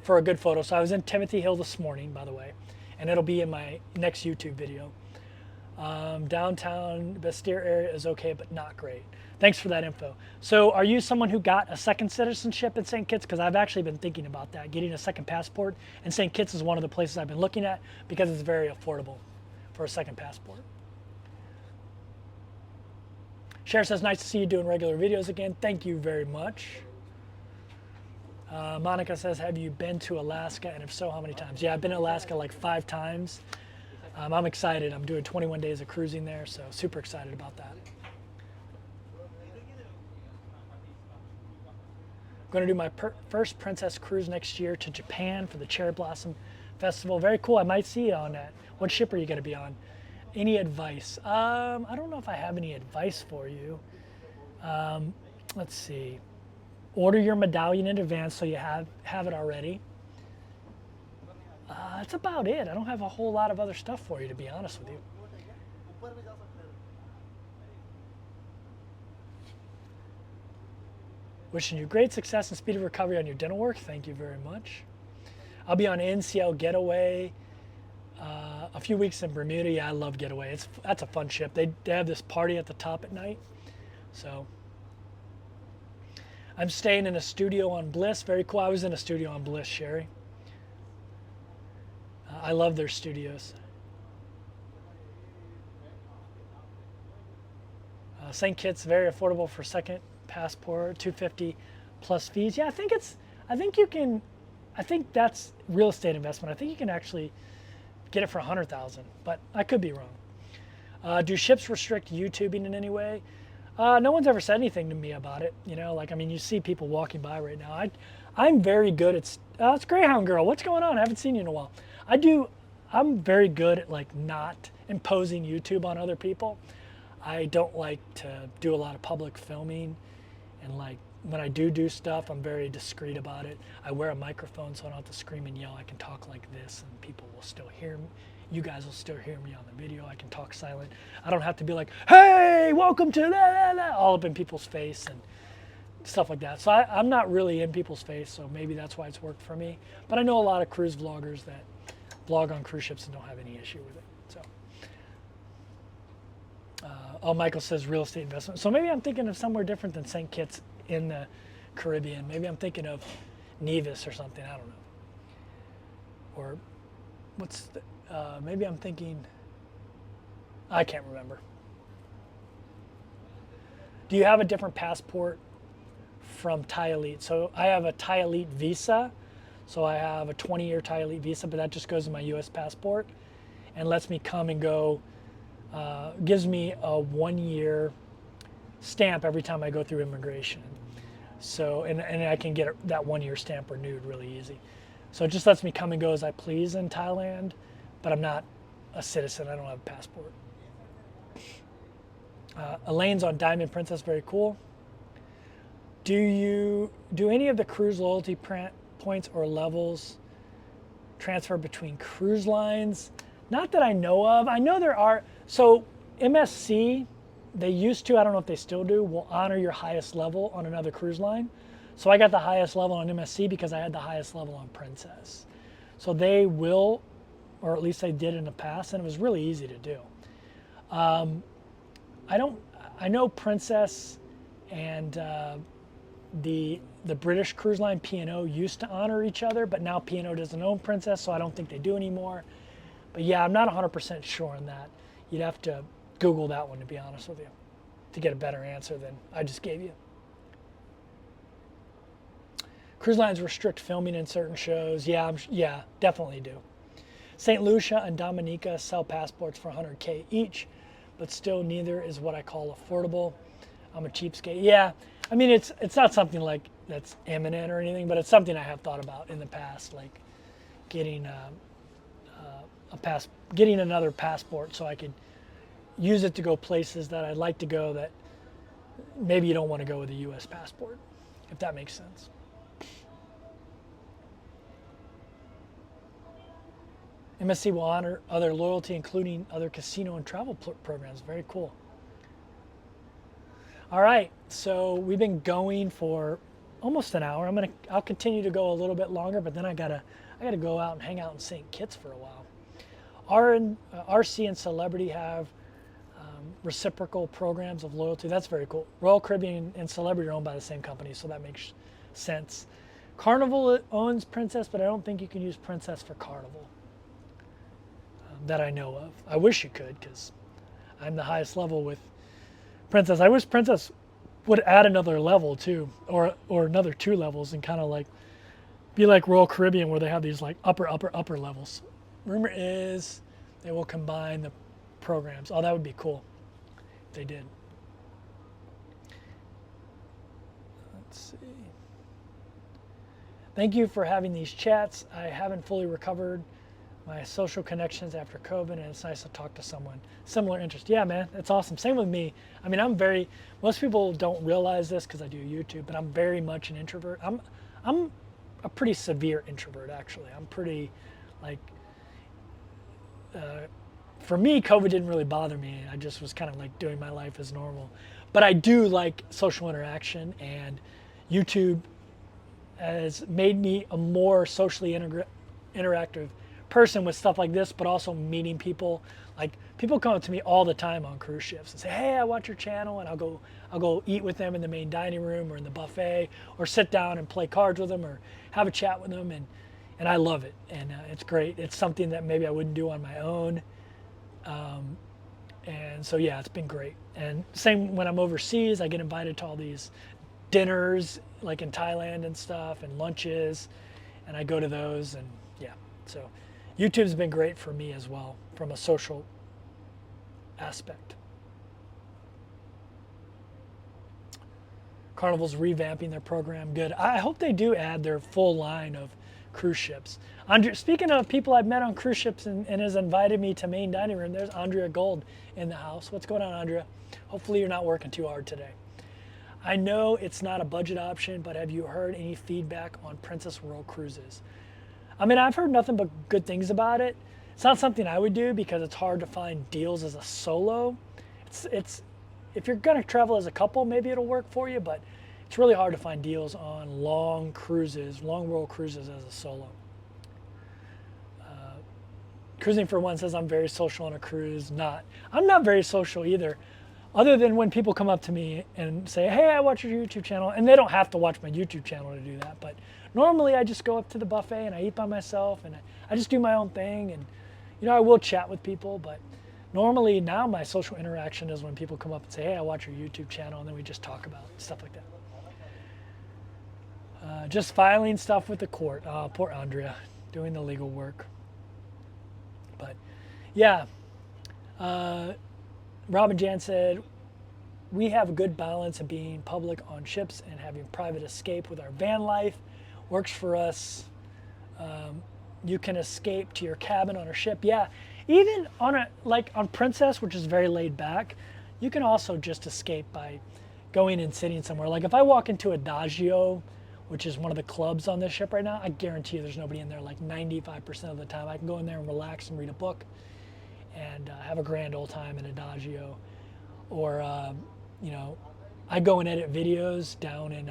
for a good photo. So I was in Timothy Hill this morning, by the way, and it'll be in my next YouTube video. Downtown Bastyr area is okay, but not great. Thanks for that info. So are you someone who got a second citizenship in St. Kitts? Because I've actually been thinking about that, getting a second passport. And St. Kitts is one of the places I've been looking at because it's very affordable for a second passport. Cher says, nice to see you doing regular videos again. Thank you very much. Monica says, have you been to Alaska? And if so, how many times? Yeah, I've been to Alaska like 5 times. I'm excited. I'm doing 21 days of cruising there, so super excited about that. I'm going to do my first Princess cruise next year to Japan for the Cherry Blossom Festival. Very cool. I might see you on that. What ship are you going to be on? Any advice? I don't know if I have any advice for you. Let's see. Order your medallion in advance so you have it already. That's about it. I don't have a whole lot of other stuff for you, to be honest with you. Wishing you great success and speedy recovery on your dental work. Thank you very much. I'll be on NCL Getaway a few weeks in Bermuda. Yeah, I love Getaway. That's a fun ship. They have this party at the top at night. So I'm staying in a studio on Bliss. Very cool. I was in a studio on Bliss, Sherry. I love their studios. St. Kitts, very affordable for second passport, $250 plus fees. Yeah, I think that's real estate investment. I think you can actually get it for $100,000, but I could be wrong. Do ships restrict YouTubing in any way? No one's ever said anything to me about it. You know, like, I mean, you see people walking by right now. I'm very good at, it's Greyhound Girl. What's going on? I haven't seen you in a while. I'm very good at like not imposing YouTube on other people. I don't like to do a lot of public filming, and like when I do stuff, I'm very discreet about it. I wear a microphone so I don't have to scream and yell. I can talk like this and people will still hear me. You guys will still hear me on the video. I can talk silent. I don't have to be like, hey, welcome to that, all up in people's face and stuff like that. So I'm not really in people's face, so maybe that's why it's worked for me. But I know a lot of cruise vloggers that vlog on cruise ships and don't have any issue with it. So, Michael says real estate investment. So maybe I'm thinking of somewhere different than St. Kitts in the Caribbean. Maybe I'm thinking of Nevis or something. I don't know. Or maybe I'm thinking, I can't remember. Do you have a different passport from Thai Elite? So I have a Thai Elite visa. So I have a 20-year Thai Elite visa, but that just goes in my U.S. passport and lets me come and go gives me a 1-year stamp every time I go through immigration. So, and I can get that 1-year stamp renewed really easy. So it just lets me come and go as I please in Thailand, but I'm not a citizen. I don't have a passport. Elaine's on Diamond Princess, very cool. Do any of the cruise loyalty points or levels transfer between cruise lines? Not that I know of. I know there are. So MSC, they used to, I don't know if they still do, will honor your highest level on another cruise line. So I got the highest level on MSC because I had the highest level on Princess. So they will, or at least they did in the past, and it was really easy to do. I know Princess and the British cruise line P&O used to honor each other, but now P&O doesn't own Princess, so I don't think they do anymore. But yeah, I'm not 100% sure on that. You'd have to Google that one, to be honest with you, to get a better answer than I just gave you. Cruise lines restrict filming in certain shows. Yeah, definitely do. St. Lucia and Dominica sell passports for $100K each, but still neither is what I call affordable. I'm a cheapskate. Yeah, I mean, it's not something like that's imminent or anything, but it's something I have thought about in the past, like getting getting another passport so I could use it to go places that I'd like to go that maybe you don't want to go with a U.S. passport, if that makes sense. MSC will honor other loyalty, including other casino and travel programs. Very cool. All right, so we've been going for almost an hour. I'll continue to go a little bit longer, but then I gotta go out and hang out in St. Kitts for a while. RC and Celebrity have reciprocal programs of loyalty. That's very cool. Royal Caribbean and Celebrity are owned by the same company, so that makes sense. Carnival owns Princess, but I don't think you can use Princess for Carnival that I know of. I wish you could, because I'm the highest level with Princess. I wish Princess would add another level too, or another 2 levels, and kind of like be like Royal Caribbean, where they have these like upper levels. Rumor is they will combine the programs. Oh, that would be cool if they did. Let's see. Thank you for having these chats. I haven't fully recovered my social connections after COVID, and it's nice to talk to someone similar interest. Yeah, man, it's awesome. Same with me. I mean, most people don't realize this because I do YouTube, but I'm very much an introvert. I'm a pretty severe introvert, actually. I'm pretty, like, for me, COVID didn't really bother me. I just was kind of like doing my life as normal. But I do like social interaction, and YouTube has made me a more socially interactive person with stuff like this, but also meeting people. Like, people come up to me all the time on cruise ships and say, hey, I watch your channel, and I'll go eat with them in the main dining room or in the buffet, or sit down and play cards with them or have a chat with them, and I love it, and it's great. It's something that maybe I wouldn't do on my own, and so yeah, it's been great. And same when I'm overseas, I get invited to all these dinners, like in Thailand and stuff, and lunches, and I go to those, and yeah, so YouTube's been great for me as well from a social aspect. Carnival's revamping their program. Good. I hope they do add their full line of cruise ships. Speaking of people I've met on cruise ships and has invited me to main dining room, there's Andrea Gold in the house. What's going on, Andrea? Hopefully you're not working too hard today. I know it's not a budget option, but have you heard any feedback on Princess World Cruises? I mean, I've heard nothing but good things about it. It's not something I would do because it's hard to find deals as a solo. It's if you're gonna travel as a couple, maybe it'll work for you, but it's really hard to find deals on long cruises, long world cruises as a solo. Cruising for One says I'm very social on a cruise. I'm not very social either, other than when people come up to me and say, hey, I watch your YouTube channel, and they don't have to watch my YouTube channel to do that, but normally I just go up to the buffet and I eat by myself, and I just do my own thing, and I will chat with people, but normally now my social interaction is when people come up and say, hey, I watch your YouTube channel, and then we just talk about stuff like that. Just filing stuff with the court. Poor Andrea, doing the legal work. But yeah, Robin Jan said, we have a good balance of being public on ships and having private escape with our van life. Works for us. You can escape to your cabin on a ship. Yeah, even on on Princess, which is very laid back, you can also just escape by going and sitting somewhere. Like if I walk into Adagio, which is one of the clubs on this ship right now, I guarantee you there's nobody in there like 95% of the time. I can go in there and relax and read a book and have a grand old time in Adagio. Or, you know, I go and edit videos down in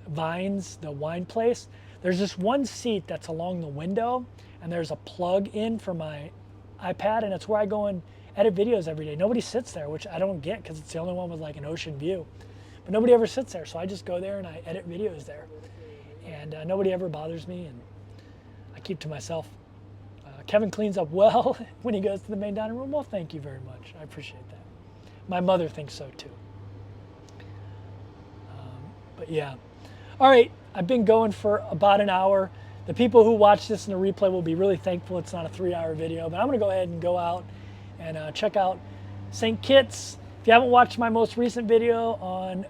Vines, the wine place. There's this one seat that's along the window, and there's a plug in for my iPad, and it's where I go and edit videos every day. Nobody sits there, which I don't get because it's the only one with like an ocean view. But nobody ever sits there, so I just go there and I edit videos there. And nobody ever bothers me, and I keep to myself. Kevin cleans up well when he goes to the main dining room. Well, thank you very much. I appreciate that. My mother thinks so too. But yeah. All right, I've been going for about an hour. The people who watch this in the replay will be really thankful it's not a 3-hour video, but I'm gonna go ahead and go out and check out St. Kitts. If you haven't watched my most recent video on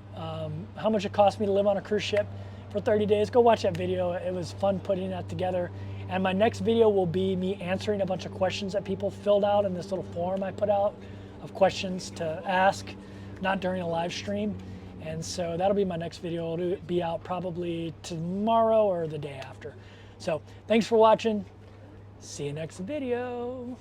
how much it cost me to live on a cruise ship for 30 days, go watch that video. It was fun putting that together. And my next video will be me answering a bunch of questions that people filled out in this little form I put out of questions to ask, not during a live stream. And so that'll be my next video. It'll be out probably tomorrow or the day after. So thanks for watching. See you next video.